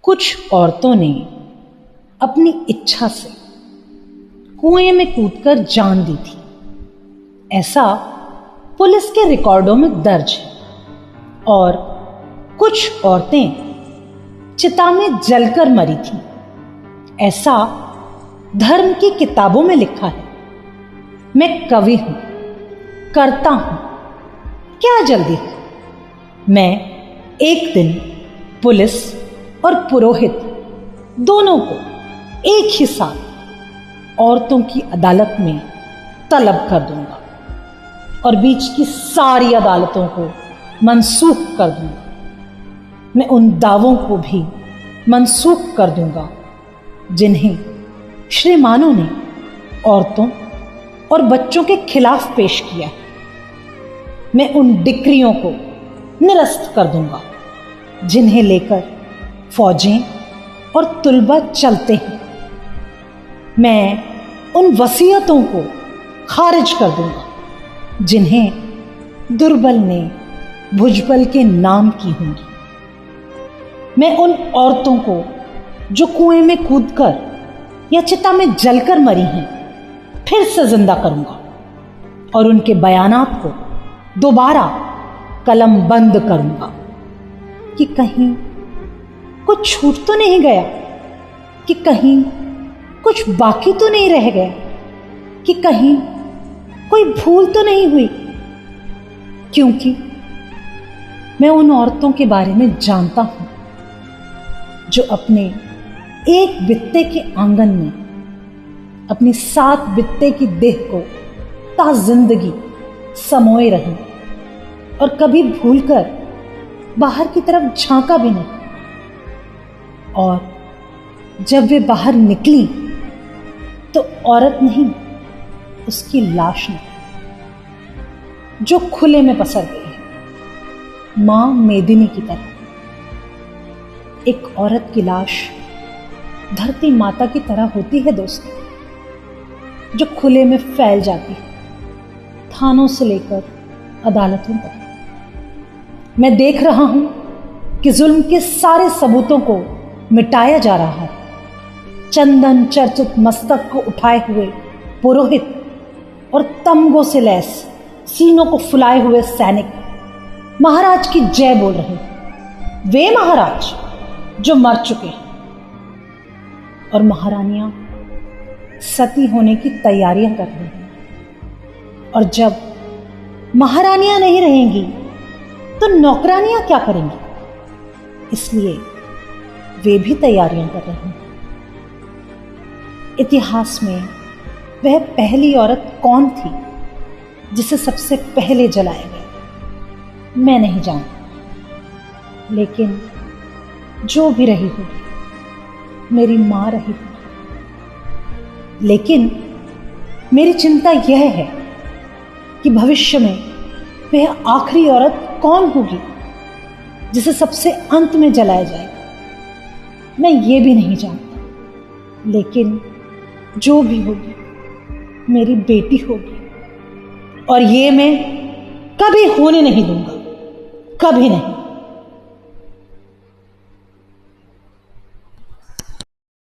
कुछ औरतों ने अपनी इच्छा से कुएं में कूदकर जान दी थी। ऐसा पुलिस के रिकॉर्डों में दर्ज है। और कुछ औरतें चिता में जलकर मरी थीं। ऐसा धर्म की किताबों में लिखा है। मैं कवि हूं, करता हूं, क्या जल्दी है। मैं एक दिन पुलिस और पुरोहित दोनों को एक ही साथ औरतों की अदालत में तलब कर दूंगा और बीच की सारी अदालतों को मनसूख कर दूंगा। मैं उन दावों को भी मनसूख कर दूंगा जिन्हें श्रीमानों ने औरतों और बच्चों के खिलाफ पेश किया है। मैं उन डिक्रियों को निरस्त कर दूंगा जिन्हें लेकर फौजें और तुलबा चलते हैं। मैं उन वसीयतों को खारिज कर दूंगा जिन्हें दुर्बल ने भुजबल के नाम की होंगी। मैं उन औरतों को जो कुएं में कूदकर या चिता में जलकर मरी हैं फिर से जिंदा करूंगा और उनके बयानात को दोबारा कलम बंद करूंगा कि कहीं कुछ छूट तो नहीं गया, कि कहीं कुछ बाकी तो नहीं रह गया, कि कहीं कोई भूल तो नहीं हुई। क्योंकि मैं उन औरतों के बारे में जानता हूं जो अपने एक बित्ते के आंगन में अपनी 7 बित्ते की देह को ताजिंदगी समोए रही और कभी भूलकर बाहर की तरफ झांका भी नहीं। और जब वे बाहर निकली तो औरत नहीं, उसकी लाश नहीं, जो खुले में पसर गई मां मेदिनी की तरह। एक औरत की लाश धरती माता की तरह होती है दोस्तों, जो खुले में फैल जाती है, थानों से लेकर अदालतों तक। मैं देख रहा हूं कि जुल्म के सारे सबूतों को मिटाया जा रहा है। चंदन चर्चित मस्तक को उठाए हुए पुरोहित और तमगों से लैस सीनों को फुलाए हुए सैनिक महाराज की जय बोल रहे हैं। वे महाराज जो मर चुके हैं और महारानियां सती होने की तैयारियां कर रही हैं। और जब महारानियां नहीं रहेंगी तो नौकरानियां क्या करेंगी? इसलिए वे भी तैयारियां कर रही हैं। इतिहास में वह पहली औरत कौन थी जिसे सबसे पहले जलाया गया, मैं नहीं जानता। लेकिन जो भी रही होगी मेरी मां रही होगी। लेकिन मेरी चिंता यह है कि भविष्य में वह आखिरी औरत कौन होगी जिसे सबसे अंत में जलाया जाएगा। मैं ये भी नहीं जानता, लेकिन जो भी होगी मेरी बेटी होगी और ये मैं कभी होने नहीं दूंगा, कभी नहीं।